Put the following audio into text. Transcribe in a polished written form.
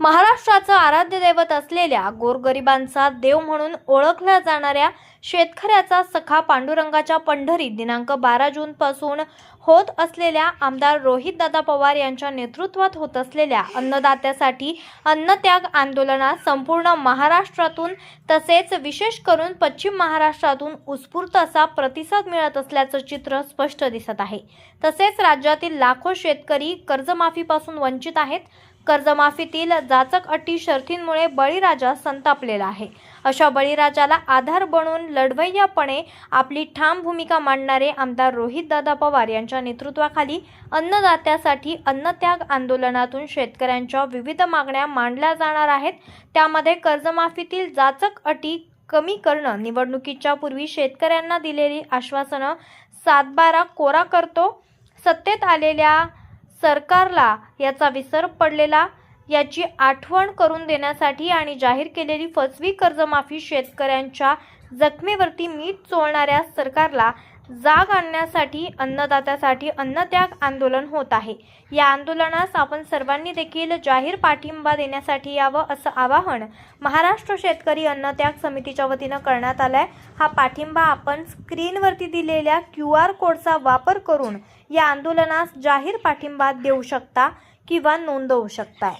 महाराष्ट्राचं आराध्य दैवत असलेल्या गोरगरिबांचा देव म्हणून ओळखल्या जाणाऱ्या शेतकऱ्याचा सखा पांडुरंगाच्या पंढरीत दिनांक 12 जून पासून होत असलेल्या आमदार रोहितदादा पवार यांच्या नेतृत्वात होत असलेल्या अन्नदात्यासाठी अन्नत्याग आंदोलनात संपूर्ण महाराष्ट्रातून तसेच विशेष करून पश्चिम महाराष्ट्रातून उत्स्फूर्त असा प्रतिसाद मिळत असल्याचं चित्र स्पष्ट दिसत आहे। तसेच राज्यातील लाखो शेतकरी कर्जमाफीपासून वंचित आहेत। कर्जमाफीतील जाचक अटी शर्तींमुळे बळीराजा संतापलेला आहे। अशा बळीराजाला आधार बनून लढवय्यापणे आपली ठाम भूमिका मांडणारे आमदार रोहितदादा पवार यांच्या नेतृत्वाखाली अन्नदात्यासाठी अन्नत्याग आंदोलनातून शेतकऱ्यांच्या विविध मागण्या मांडल्या जाणार आहेत। त्यामध्ये कर्जमाफीतील जाचक अटी कमी करणं, निवडणुकीच्या पूर्वी शेतकऱ्यांना दिलेली आश्वासनं 7/12 कोरा करतो, सत्तेत आलेल्या सरकारला याचा विसर पडलेला याची आठवण करून देण्यासाठी आणि जाहीर केलेली फसवी कर्जमाफी शेतकऱ्यांच्या जखमेवरती मीठ चोळणाऱ्या सरकारला जाग आणण्यासाठी अन्नदात्यासाठी अन्नत्याग आंदोलन होत आहे। या आंदोलनास आपण सर्वांनी देखील जाहीर पाठिंबा देण्यासाठी यावं असं आवाहन महाराष्ट्र शेतकरी अन्नत्याग समितीच्या वतीनं करण्यात आलंय। हा पाठिंबा आपण स्क्रीनवरती दिलेल्या QR कोडचा वापर करून या आंदोलनास जाहीर पाठिंबा देऊ शकता किंवा नोंदवू शकता।